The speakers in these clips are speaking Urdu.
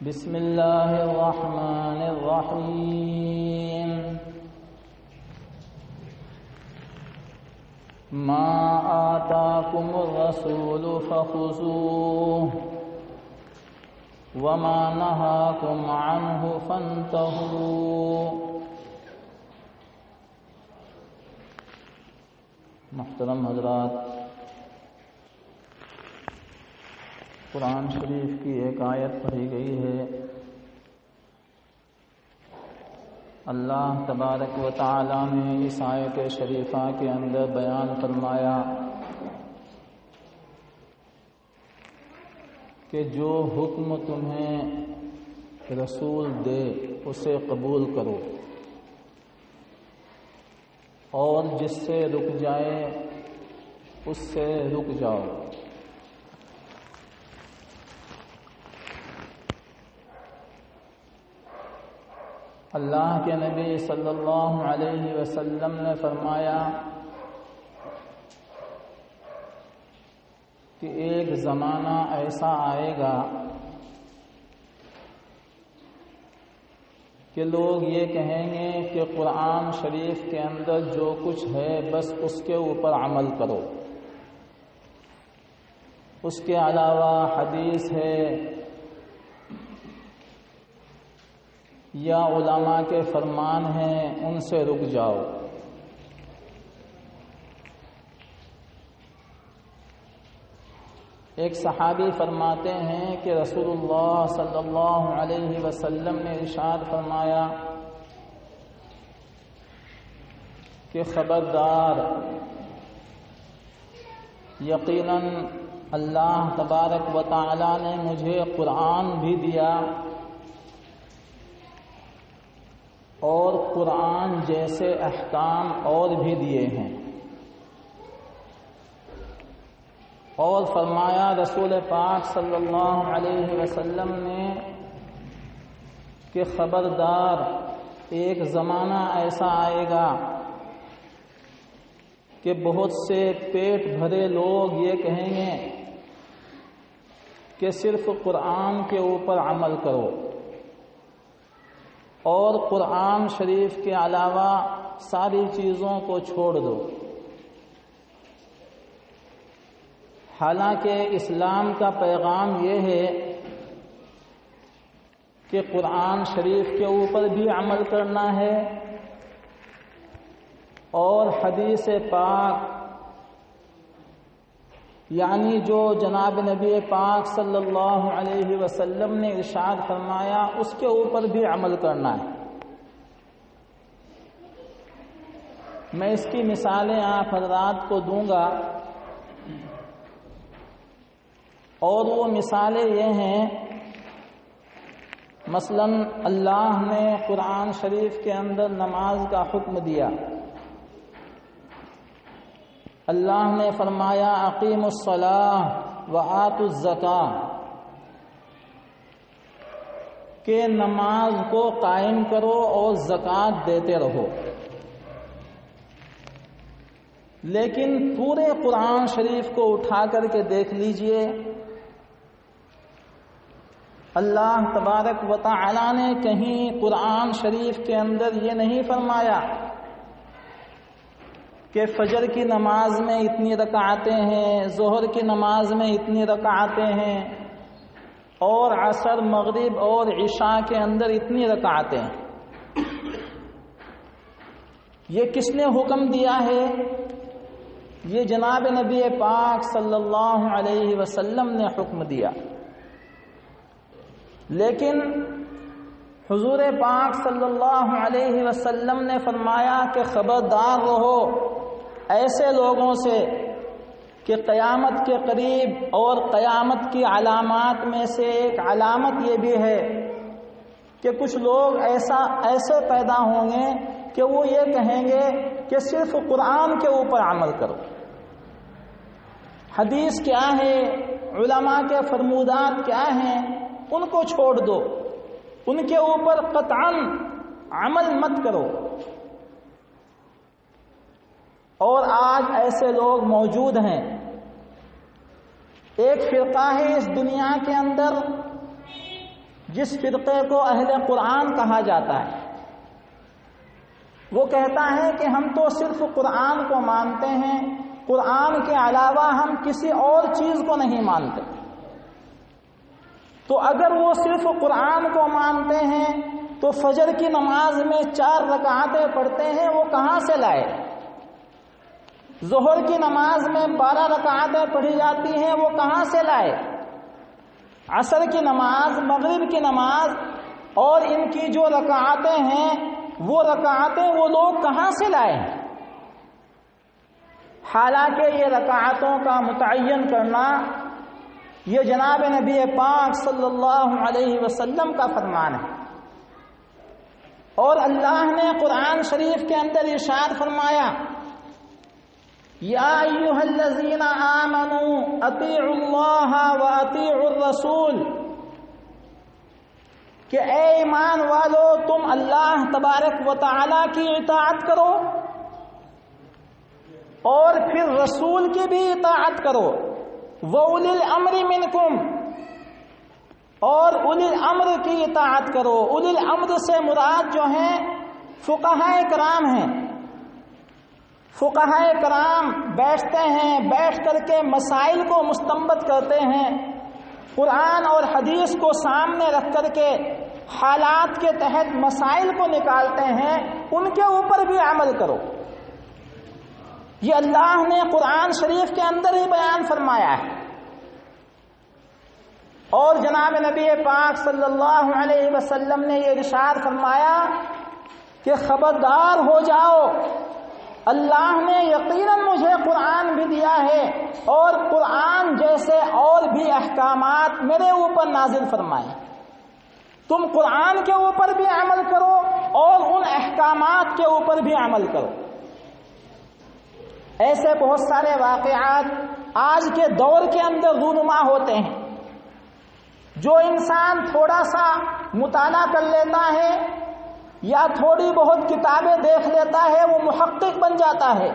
بسم اللہ الرحمن الرحیم ما آتاکم الرسول فخذوه وما نهاکم عنه فانتهوا۔ محترم حضرات، قرآن شریف کی ایک آیت پڑھی گئی ہے۔ اللہ تبارک و تعالی نے اس آیت شریفہ کے اندر بیان فرمایا کہ جو حکم تمہیں رسول دے اسے قبول کرو، اور جس سے رک جائے اس سے رک جاؤ۔ اللہ کے نبی صلی اللہ علیہ وسلم نے فرمایا کہ ایک زمانہ ایسا آئے گا کہ لوگ یہ کہیں گے کہ قرآن شریف کے اندر جو کچھ ہے بس اس کے اوپر عمل کرو، اس کے علاوہ حدیث ہے یا علماء کے فرمان ہیں ان سے رک جاؤ۔ ایک صحابی فرماتے ہیں کہ رسول اللہ صلی اللہ علیہ وسلم نے ارشاد فرمایا کہ خبردار، یقیناً اللہ تبارک و تعالی نے مجھے قرآن بھی دیا اور قرآن جیسے احکام اور بھی دیے ہیں، اور فرمایا رسول پاک صلی اللہ علیہ وسلم نے کہ خبردار، ایک زمانہ ایسا آئے گا کہ بہت سے پیٹ بھرے لوگ یہ کہیں گے کہ صرف قرآن کے اوپر عمل کرو اور قرآن شریف کے علاوہ ساری چیزوں کو چھوڑ دو۔ حالانکہ اسلام کا پیغام یہ ہے کہ قرآن شریف کے اوپر بھی عمل کرنا ہے اور حدیث پاک یعنی جو جناب نبی پاک صلی اللہ علیہ وسلم نے ارشاد فرمایا اس کے اوپر بھی عمل کرنا ہے۔ میں اس کی مثالیں آپ حضرات کو دوں گا، اور وہ مثالیں یہ ہیں، مثلا اللہ نے قرآن شریف کے اندر نماز کا حکم دیا۔ اللہ نے فرمایا اقیموا الصلاۃ وآتوا الزکاۃ، کہ نماز کو قائم کرو اور زکوٰۃ دیتے رہو۔ لیکن پورے قرآن شریف کو اٹھا کر کے دیکھ لیجئے، اللہ تبارک و تعالی نے کہیں قرآن شریف کے اندر یہ نہیں فرمایا کہ فجر کی نماز میں اتنی رکعتیں ہیں، ظہر کی نماز میں اتنی رکعتیں ہیں، اور عصر، مغرب اور عشاء کے اندر اتنی رکعتیں ہیں۔ یہ کس نے حکم دیا ہے؟ یہ جناب نبی پاک صلی اللہ علیہ وسلم نے حکم دیا۔ لیکن حضور پاک صلی اللہ علیہ وسلم نے فرمایا کہ خبردار رہو ایسے لوگوں سے کہ قیامت کے قریب، اور قیامت کی علامات میں سے ایک علامت یہ بھی ہے کہ کچھ لوگ ایسے پیدا ہوں گے کہ وہ یہ کہیں گے کہ صرف قرآن کے اوپر عمل کرو، حدیث کیا ہے، علماء کے فرمودات کیا ہیں ان کو چھوڑ دو، ان کے اوپر قطعاً عمل مت کرو۔ اور آج ایسے لوگ موجود ہیں۔ ایک فرقہ ہے اس دنیا کے اندر جس فرقے کو اہل قرآن کہا جاتا ہے، وہ کہتا ہے کہ ہم تو صرف قرآن کو مانتے ہیں، قرآن کے علاوہ ہم کسی اور چیز کو نہیں مانتے۔ تو اگر وہ صرف قرآن کو مانتے ہیں تو فجر کی نماز میں 4 رکعتیں پڑھتے ہیں، وہ کہاں سے لائے؟ ظہر کی نماز میں 12 رکعتیں پڑھی جاتی ہیں، وہ کہاں سے لائے؟ عصر کی نماز، مغرب کی نماز اور ان کی جو رکعتیں ہیں وہ رکعتیں وہ لوگ کہاں سے لائے ہیں؟ حالانکہ یہ رکعتوں کا متعین کرنا یہ جناب نبی پاک صلی اللہ علیہ وسلم کا فرمان ہے، اور اللہ نے قرآن شریف کے اندر ارشاد فرمایا، یا ایھا الذین آمنوا اطیعوا اللہ واطیعوا الرسول، کہ اے ایمان والو تم اللہ تبارک و تعالی کی اطاعت کرو اور پھر رسول کی بھی اطاعت کرو، وَأُولِي الْأَمْرِ مِنْكُمْ، اور اولی الامر کی اطاعت کرو۔ اولی الامر سے مراد جو ہیں فقہائے کرام ہیں۔ فقہائے کرام بیٹھتے ہیں، بیٹھ کر کے مسائل کو مستنبط کرتے ہیں، قرآن اور حدیث کو سامنے رکھ کر کے حالات کے تحت مسائل کو نکالتے ہیں، ان کے اوپر بھی عمل کرو۔ یہ اللہ نے قرآن شریف کے اندر ہی بیان فرمایا ہے، اور جناب نبی پاک صلی اللہ علیہ وسلم نے یہ ارشاد فرمایا کہ خبردار ہو جاؤ، اللہ نے یقیناً مجھے قرآن بھی دیا ہے اور قرآن جیسے اور بھی احکامات میرے اوپر نازل فرمائے، تم قرآن کے اوپر بھی عمل کرو اور ان احکامات کے اوپر بھی عمل کرو۔ ایسے بہت سارے واقعات آج کے دور کے اندر رونما ہوتے ہیں۔ جو انسان تھوڑا سا مطالعہ کر لیتا ہے یا تھوڑی بہت کتابیں دیکھ لیتا ہے وہ محقق بن جاتا ہے،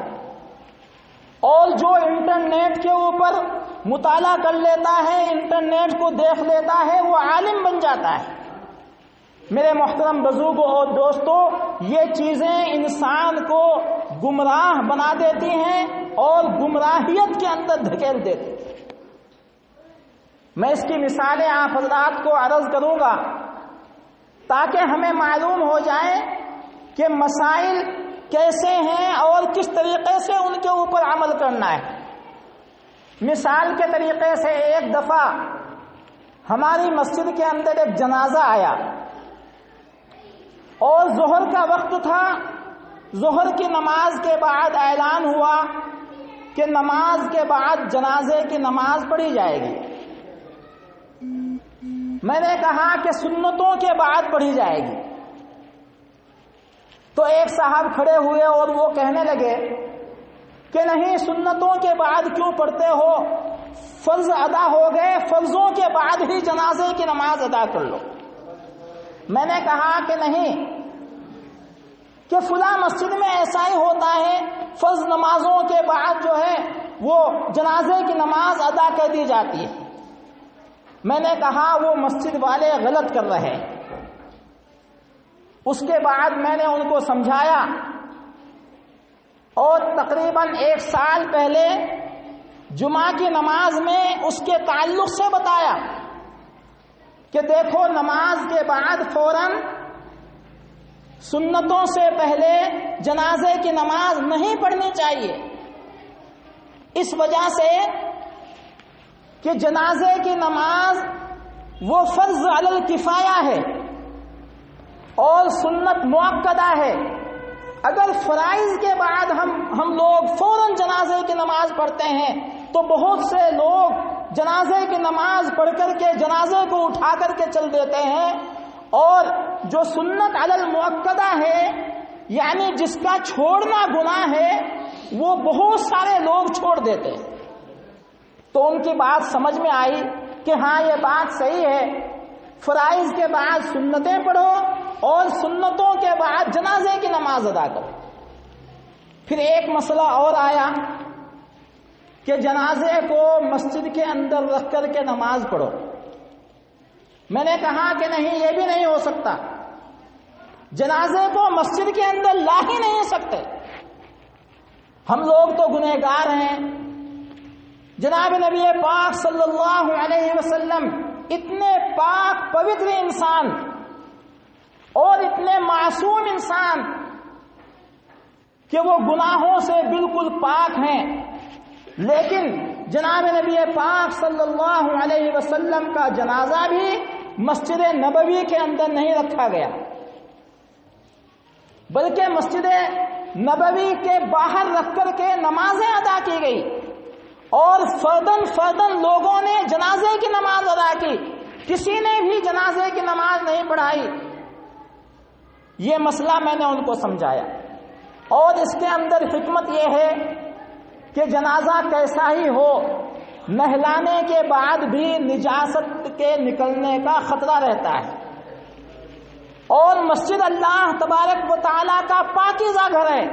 اور جو انٹرنیٹ کے اوپر مطالعہ کر لیتا ہے، انٹرنیٹ کو دیکھ لیتا ہے، وہ عالم بن جاتا ہے۔ میرے محترم بزرگوں اور دوستوں، یہ چیزیں انسان کو گمراہ بنا دیتی ہیں اور گمراہیت کے اندر دھکیل دیتی ہیں۔ میں اس کی مثالیں آپ حضرات کو عرض کروں گا تاکہ ہمیں معلوم ہو جائے کہ مسائل کیسے ہیں اور کس طریقے سے ان کے اوپر عمل کرنا ہے۔ مثال کے طریقے سے ایک دفعہ ہماری مسجد کے اندر ایک جنازہ آیا اور ظہر کا وقت تھا۔ ظہر کی نماز کے بعد اعلان ہوا کہ نماز کے بعد جنازے کی نماز پڑھی جائے گی۔ میں نے کہا کہ سنتوں کے بعد پڑھی جائے گی، تو ایک صاحب کھڑے ہوئے اور وہ کہنے لگے کہ نہیں، سنتوں کے بعد کیوں پڑھتے ہو، فرض ادا ہو گئے، فرضوں کے بعد ہی جنازے کی نماز ادا کر لو۔ میں نے کہا کہ نہیں، کہ فلاں مسجد میں ایسا ہی ہوتا ہے، فرض نمازوں کے بعد جو ہے وہ جنازے کی نماز ادا کر دی جاتی ہے۔ میں نے کہا وہ مسجد والے غلط کر رہے ہیں۔ اس کے بعد میں نے ان کو سمجھایا اور تقریباً 1 سال پہلے جمعہ کی نماز میں اس کے تعلق سے بتایا کہ دیکھو، نماز کے بعد فوراً سنتوں سے پہلے جنازے کی نماز نہیں پڑھنی چاہیے، اس وجہ سے کہ جنازے کی نماز وہ فرض علی الکفایہ ہے اور سنت مؤکدہ ہے۔ اگر فرائض کے بعد ہم لوگ فوراً جنازے کی نماز پڑھتے ہیں تو بہت سے لوگ جنازے کی نماز پڑھ کر کے جنازے کو اٹھا کر کے چل دیتے ہیں، اور جو سنت علی المؤکدہ ہے، یعنی جس کا چھوڑنا گناہ ہے، وہ بہت سارے لوگ چھوڑ دیتے ہیں۔ تو ان کی بات سمجھ میں آئی کہ ہاں یہ بات صحیح ہے، فرائض کے بعد سنتیں پڑھو اور سنتوں کے بعد جنازے کی نماز ادا کرو۔ پھر ایک مسئلہ اور آیا کہ جنازے کو مسجد کے اندر رکھ کر کے نماز پڑھو۔ میں نے کہا کہ نہیں، یہ بھی نہیں ہو سکتا، جنازے کو مسجد کے اندر لا ہی نہیں سکتے، ہم لوگ تو گنہگار ہیں۔ جناب نبی پاک صلی اللہ علیہ وسلم اتنے پاک پوتر انسان اور اتنے معصوم انسان کہ وہ گناہوں سے بالکل پاک ہیں، لیکن جناب نبی پاک صلی اللہ علیہ وسلم کا جنازہ بھی مسجد نبوی کے اندر نہیں رکھا گیا، بلکہ مسجد نبوی کے باہر رکھ کر کے نمازیں ادا کی گئی اور فردن فردن لوگوں نے جنازے کی نماز ادا کی، کسی نے بھی جنازے کی نماز نہیں پڑھائی۔ یہ مسئلہ میں نے ان کو سمجھایا، اور اس کے اندر حکمت یہ ہے کہ جنازہ کیسا ہی ہو، نہلانے کے بعد بھی نجاست کے نکلنے کا خطرہ رہتا ہے، اور مسجد اللہ تبارک و تعالیٰ کا پاکیزہ گھر ہے۔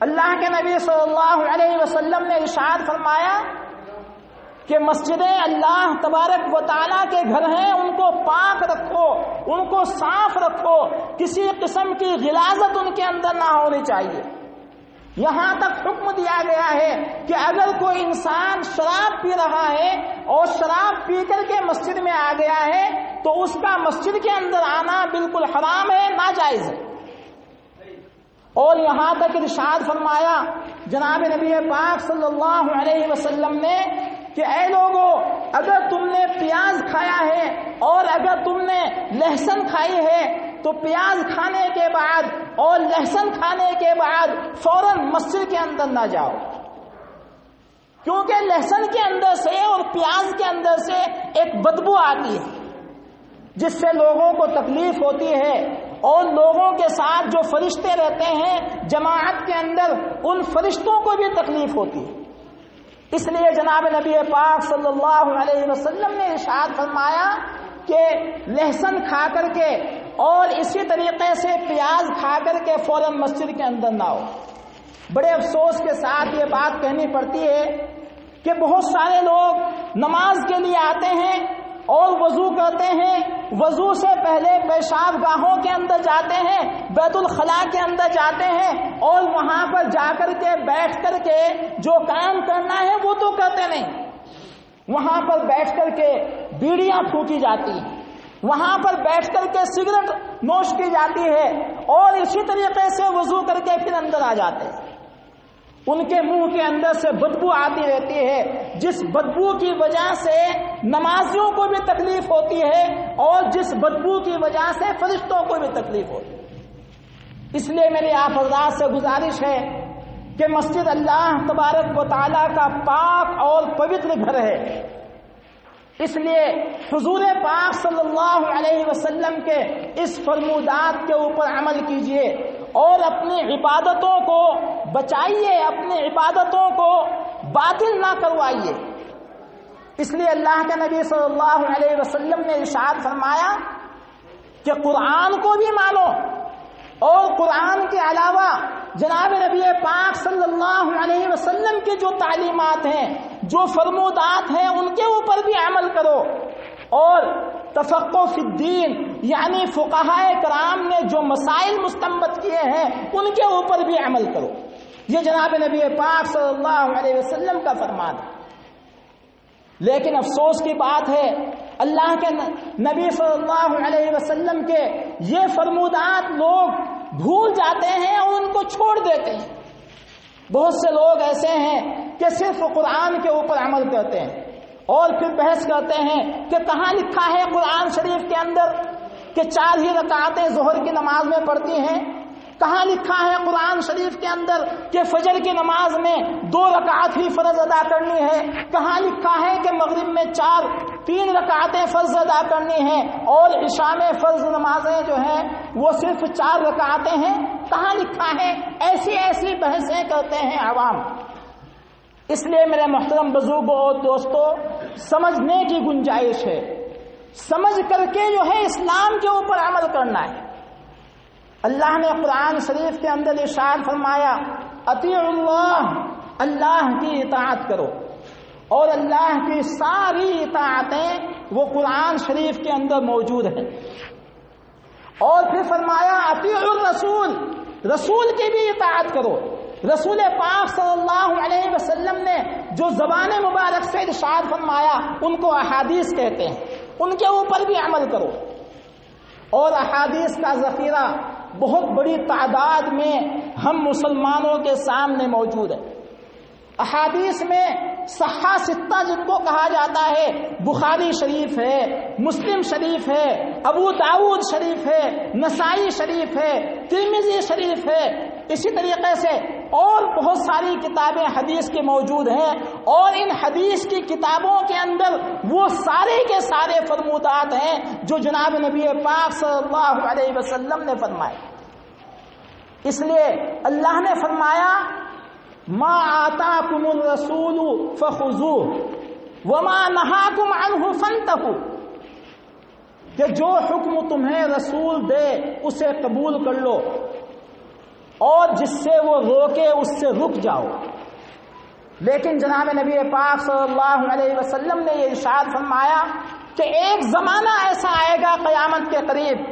اللہ کے نبی صلی اللہ علیہ وسلم نے ارشاد فرمایا کہ مسجدیں اللہ تبارک و تعالیٰ کے گھر ہیں، ان کو پاک رکھو، ان کو صاف رکھو، کسی قسم کی غلاظت ان کے اندر نہ ہونی چاہیے۔ یہاں تک حکم دیا گیا ہے کہ اگر کوئی انسان شراب پی رہا ہے اور شراب پی کر کے مسجد میں آ گیا ہے تو اس کا مسجد کے اندر آنا بالکل حرام ہے، ناجائز ہے۔ اور یہاں تک ارشاد فرمایا جناب نبی پاک صلی اللہ علیہ وسلم نے کہ اے لوگو، اگر تم نے پیاز کھایا ہے اور اگر تم نے لہسن کھائی ہے تو پیاز کھانے کے بعد اور لہسن کھانے کے بعد فوراً مسجد کے اندر نہ جاؤ، کیونکہ لہسن کے اندر سے اور پیاز کے اندر سے ایک بدبو آتی ہے جس سے لوگوں کو تکلیف ہوتی ہے، اور لوگوں کے ساتھ جو فرشتے رہتے ہیں جماعت کے اندر ان فرشتوں کو بھی تکلیف ہوتی ہے۔ اس لیے جناب نبی پاک صلی اللہ علیہ وسلم نے ارشاد فرمایا کہ لہسن کھا کر کے اور اسی طریقے سے پیاز کھا کر کے فوراً مسجد کے اندر نہ ہو۔ بڑے افسوس کے ساتھ یہ بات کہنی پڑتی ہے کہ بہت سارے لوگ نماز کے لیے آتے ہیں اور وضو کرتے ہیں، وضو سے پہلے پیشاب گاہوں کے اندر جاتے ہیں، بیت الخلاء کے اندر جاتے ہیں، اور وہاں پر جا کر کے بیٹھ کر کے جو کام کرنا ہے وہ تو کرتے نہیں، وہاں پر بیٹھ کر کے بیڑیاں پھونکی جاتی ہیں، وہاں پر بیٹھ کر کے سگریٹ نوش کی جاتی ہے، اور اسی طریقے سے وضو کر کے پھر اندر آ جاتے ہیں۔ ان کے منہ کے اندر سے بدبو آتی رہتی ہے، جس بدبو کی وجہ سے نمازیوں کو بھی تکلیف ہوتی ہے اور جس بدبو کی وجہ سے فرشتوں کو بھی تکلیف ہوتی ہے۔ اس لیے میری آپ حضرات سے گزارش ہے کہ مسجد اللہ تبارک و تعالیٰ کا پاک اور پوتر گھر ہے، اس لیے حضور پاک صلی اللہ علیہ وسلم کے اس فرمودات کے اوپر عمل کیجئے اور اپنی عبادتوں کو بچائیے، اپنی عبادتوں کو باطل نہ کروائیے۔ اس لیے اللہ کے نبی صلی اللہ علیہ وسلم نے ارشاد فرمایا کہ قرآن کو بھی مانو، اور قرآن کے علاوہ جناب نبی پاک صلی اللہ علیہ وسلم کی جو تعلیمات ہیں، جو فرمودات ہیں، ان کے اوپر بھی عمل کرو، اور تفقہ فی الدین یعنی فقہائے کرام نے جو مسائل مستنبط کیے ہیں ان کے اوپر بھی عمل کرو۔ یہ جناب نبی پاک صلی اللہ علیہ وسلم کا فرمان ہے۔ لیکن افسوس کی بات ہے اللہ کے نبی صلی اللہ علیہ وسلم کے یہ فرمودات لوگ بھول جاتے ہیں اور ان کو چھوڑ دیتے ہیں۔ بہت سے لوگ ایسے ہیں کہ صرف قرآن کے اوپر عمل کرتے ہیں اور پھر بحث کرتے ہیں کہ کہاں لکھا ہے قرآن شریف کے اندر کہ 4 ہی رکعتیں ظہر کی نماز میں پڑھتی ہیں، کہاں لکھا ہے قرآن شریف کے اندر کہ فجر کی نماز میں 2 رکعت ہی فرض ادا کرنی ہے، کہاں لکھا ہے کہ مغرب میں 3 رکعتیں فرض ادا کرنی ہیں اور عشاء میں فرض نمازیں جو ہیں وہ صرف 4 رکعتیں ہیں، کہاں لکھا ہے؟ ایسی بحثیں کرتے ہیں عوام۔ اس لیے میرے محترم بزرگوں اور دوستوں، سمجھنے کی گنجائش ہے، سمجھ کر کے جو ہے اسلام کے اوپر عمل کرنا ہے۔ اللہ نے قرآن شریف کے اندر ارشاد فرمایا اطیعوا اللہ، اللہ کی اطاعت کرو، اور اللہ کی ساری اطاعتیں وہ قرآن شریف کے اندر موجود ہیں۔ اور پھر فرمایا اطیعوا الرسول، رسول کی بھی اطاعت کرو۔ رسول پاک صلی اللہ علیہ وسلم نے جو زبان مبارک سے ارشاد فرمایا ان کو احادیث کہتے ہیں، ان کے اوپر بھی عمل کرو۔ اور احادیث کا ذخیرہ بہت بڑی تعداد میں ہم مسلمانوں کے سامنے موجود ہے۔ احادیث میں صحیح ستہ جن کو کہا جاتا ہے، بخاری شریف ہے، مسلم شریف ہے، ابو داؤد شریف ہے، نسائی شریف ہے، ترمذی شریف ہے، اسی طریقے سے اور بہت ساری کتابیں حدیث کی موجود ہیں۔ اور ان حدیث کی کتابوں کے اندر وہ سارے کے سارے فرمودات ہیں جو جناب نبی پاک صلی اللہ علیہ وسلم نے فرمائے۔ اس لیے اللہ نے فرمایا ما آتاکم الرسول فخذوه وما نہاکم عنہ فانتہوا، کہ جو حکم تمہیں رسول دے اسے قبول کر لو اور جس سے وہ روکے اس سے رک جاؤ۔ لیکن جناب نبی پاک صلی اللہ علیہ وسلم نے یہ ارشاد فرمایا کہ ایک زمانہ ایسا آئے گا قیامت کے قریب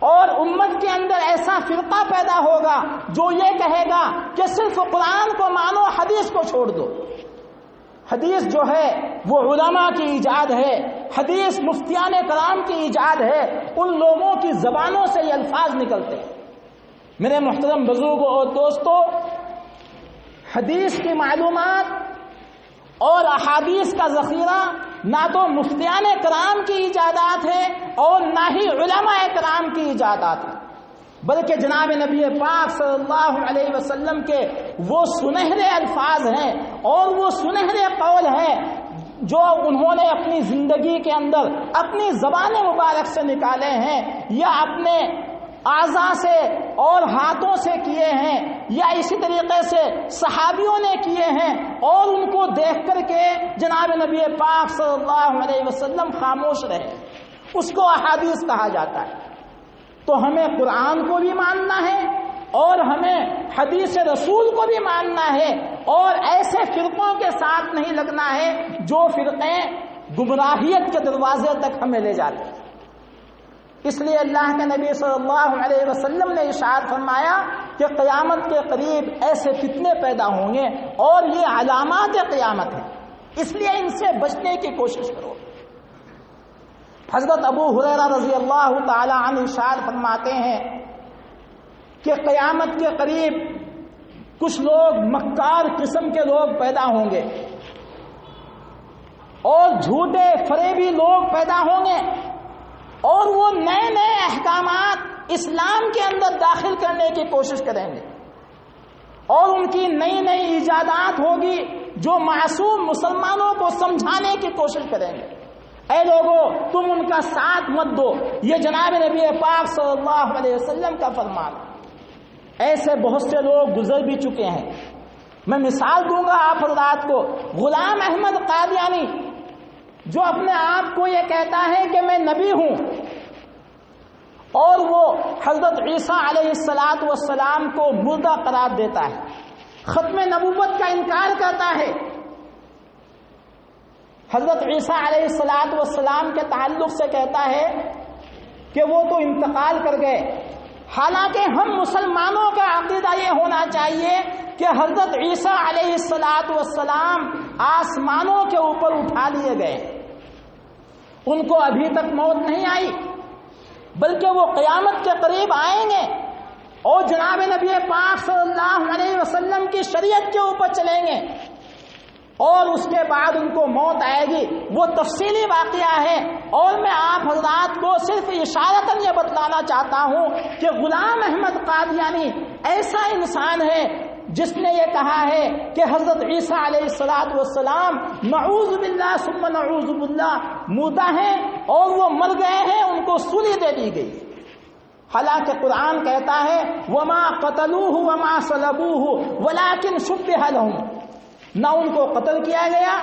اور امت کے اندر ایسا فرقہ پیدا ہوگا جو یہ کہے گا کہ صرف قرآن کو مانو، حدیث کو چھوڑ دو۔ حدیث جو ہے وہ علماء کی ایجاد ہے، حدیث مفتیان کرام کی ایجاد ہے، ان لوگوں کی زبانوں سے یہ الفاظ نکلتے ہیں۔ میرے محترم بزرگوں اور دوستو، حدیث کی معلومات اور احادیث کا ذخیرہ نہ تو مفتیان کرام کی ایجادات ہے اور نہ ہی علماء کرام کی ایجادات ہے، بلکہ جناب نبی پاک صلی اللہ علیہ وسلم کے وہ سنہرے الفاظ ہیں اور وہ سنہرے قول ہیں جو انہوں نے اپنی زندگی کے اندر اپنی زبان مبارک سے نکالے ہیں، یا اپنے اعضاء سے اور ہاتھوں سے کیے ہیں، یا اسی طریقے سے صحابیوں نے کیے ہیں، اور ان کو دیکھ کر کے جناب نبی پاک صلی اللہ علیہ وسلم خاموش رہے، اس کو احادیث کہا جاتا ہے۔ تو ہمیں قرآن کو بھی ماننا ہے اور ہمیں حدیث رسول کو بھی ماننا ہے، اور ایسے فرقوں کے ساتھ نہیں لگنا ہے جو فرقے گمراہیت کے دروازے تک ہمیں لے جاتے ہیں۔ اس لیے اللہ کے نبی صلی اللہ علیہ وسلم نے ارشاد فرمایا کہ قیامت کے قریب ایسے فتنے پیدا ہوں گے اور یہ علامات قیامت ہیں، اس لیے ان سے بچنے کی کوشش کرو۔ حضرت ابو ہریرہ رضی اللہ تعالی عنہ ارشاد فرماتے ہیں کہ قیامت کے قریب کچھ لوگ مکار قسم کے لوگ پیدا ہوں گے اور جھوٹے فریبی لوگ پیدا ہوں گے، اور وہ نئے نئے احکامات اسلام کے اندر داخل کرنے کی کوشش کریں گے، اور ان کی نئی نئی ایجادات ہوگی جو معصوم مسلمانوں کو سمجھانے کی کوشش کریں گے۔ اے لوگو تم ان کا ساتھ مت دو، یہ جناب نبی پاک صلی اللہ علیہ وسلم کا فرمان۔ ایسے بہت سے لوگ گزر بھی چکے ہیں، میں مثال دوں گا آپ حضرات کو۔ غلام احمد قادیانی جو اپنے آپ کو یہ کہتا ہے کہ میں نبی ہوں، اور وہ حضرت عیسیٰ علیہ السلام کو مردہ قرار دیتا ہے، ختم نبوت کا انکار کرتا ہے، حضرت عیسیٰ علیہ السلام کے تعلق سے کہتا ہے کہ وہ تو انتقال کر گئے، حالانکہ ہم مسلمانوں کا عقیدہ یہ ہونا چاہیے کہ حضرت عیسیٰ علیہ السلام آسمانوں کے اوپر اٹھا لیے گئے، ان کو ابھی تک موت نہیں آئی، بلکہ وہ قیامت کے قریب آئیں گے اور جناب نبی پاک صلی اللہ علیہ وسلم کی شریعت کے اوپر چلیں گے، اور اس کے بعد ان کو موت آئے گی۔ وہ تفصیلی واقعہ ہے، اور میں آپ حضرات کو صرف اشارتاً یہ بتلانا چاہتا ہوں کہ غلام احمد قادیانی ایسا انسان ہے جس نے یہ کہا ہے کہ حضرت عیسیٰ علیہ السلام نعوذ باللہ ثم نعوذ باللہ مردہ ہیں، اور وہ مر گئے ہیں، ان کو سولی دے دی گئی، حالانکہ قرآن کہتا ہے وما قتلوہ وما صلبوہ ولکن شبہ لہم، نہ ان کو قتل کیا گیا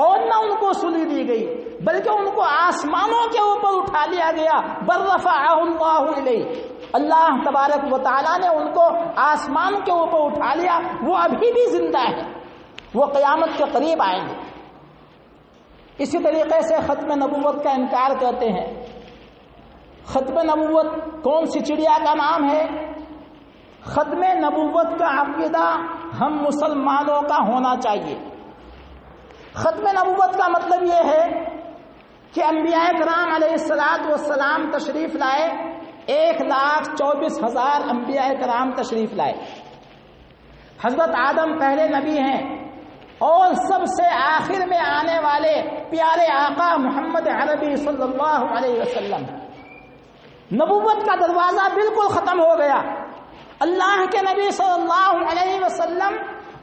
اور نہ ان کو سولی دی گئی، بلکہ ان کو آسمانوں کے اوپر اٹھا لیا گیا، بل رفعہ اللہ الیہ، اللہ تبارک و تعالیٰ نے ان کو آسمان کے اوپر اٹھا لیا، وہ ابھی بھی زندہ ہے۔ وہ قیامت کے قریب آئیں گے۔ اسی طریقے سے ختم نبوت کا انکار کرتے ہیں۔ ختم نبوت کون سی چڑیا کا نام ہے؟ ختم نبوت کا عقیدہ ہم مسلمانوں کا ہونا چاہیے۔ ختم نبوت کا مطلب یہ ہے کہ انبیاء کرام علیہ السلام تشریف لائے، 1,24,000 انبیاء کرام تشریف لائے۔ حضرت آدم پہلے نبی ہیں اور سب سے آخر میں آنے والے پیارے آقا محمد عربی صلی اللہ علیہ وسلم۔ نبوت کا دروازہ بالکل ختم ہو گیا۔ اللہ کے نبی صلی اللہ علیہ وسلم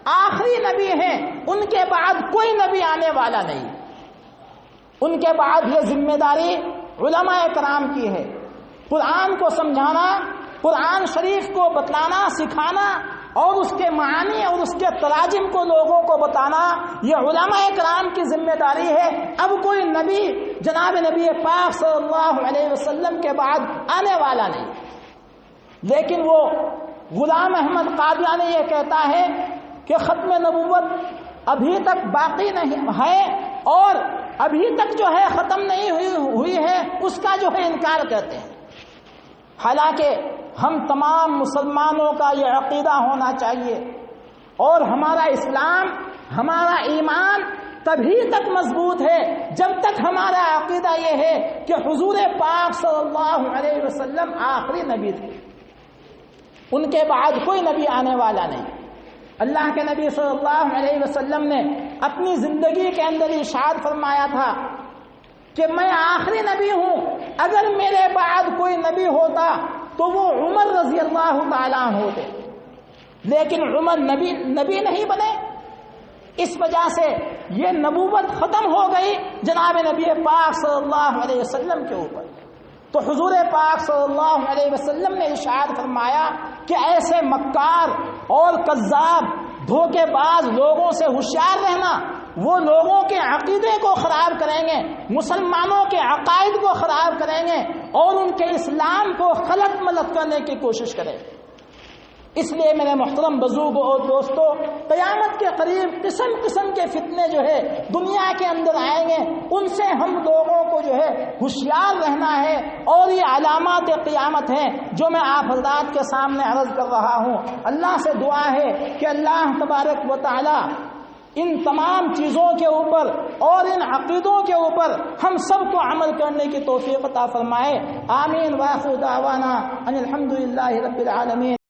آخری نبی ہیں، ان کے بعد کوئی نبی آنے والا نہیں۔ ان کے بعد یہ ذمہ داری علماء کرام کی ہے، قرآن کو سمجھانا، قرآن شریف کو بتلانا، سکھانا اور اس کے معانی اور اس کے تراجم کو لوگوں کو بتانا، یہ علماء کرام کی ذمہ داری ہے۔ اب کوئی نبی جناب نبی پاک صلی اللہ علیہ وسلم کے بعد آنے والا نہیں۔ لیکن وہ غلام احمد قادیانی یہ کہتا ہے کہ ختم نبوت ابھی تک باقی نہیں ہے اور ابھی تک جو ہے ختم نہیں ہوئی ہے، اس کا جو ہے انکار کرتے ہیں۔ حالانکہ ہم تمام مسلمانوں کا یہ عقیدہ ہونا چاہیے اور ہمارا اسلام، ہمارا ایمان تبھی تک مضبوط ہے جب تک ہمارا عقیدہ یہ ہے کہ حضور پاک صلی اللہ علیہ وسلم آخری نبی تھے، ان کے بعد کوئی نبی آنے والا نہیں۔ اللہ کے نبی صلی اللہ علیہ وسلم نے اپنی زندگی کے اندر ارشاد فرمایا تھا کہ میں آخری نبی ہوں، اگر میرے بعد کوئی نبی ہوتا تو وہ عمر رضی اللہ تعالیٰ عنہ ہوتے، لیکن عمر نبی نہیں بنے، اس وجہ سے یہ نبوت ختم ہو گئی جناب نبی پاک صلی اللہ علیہ وسلم کے اوپر۔ تو حضور پاک صلی اللہ علیہ وسلم نے ارشاد فرمایا کہ ایسے مکار اور کذاب دھوکے باز لوگوں سے ہوشیار رہنا، وہ لوگوں کے عقیدے کو خراب کریں گے، مسلمانوں کے عقائد کو خراب کریں گے اور ان کے اسلام کو خلط ملط کرنے کی کوشش کریں گے۔ اس لیے میرے محترم بزرگوں اور دوستوں، قیامت کے قریب قسم قسم کے فتنے جو ہے دنیا کے اندر آئیں گے، ان سے ہم لوگوں کو جو ہے ہوشیار رہنا ہے، اور یہ علامات قیامت ہیں جو میں آپ حضرات کے سامنے عرض کر رہا ہوں۔ اللہ سے دعا ہے کہ اللہ تبارک و تعالی ان تمام چیزوں کے اوپر اور ان عقیدوں کے اوپر ہم سب کو عمل کرنے کی توفیق عطا فرمائے۔ آمین۔ وآخر دعوانا ان الحمد للہ رب العالمین۔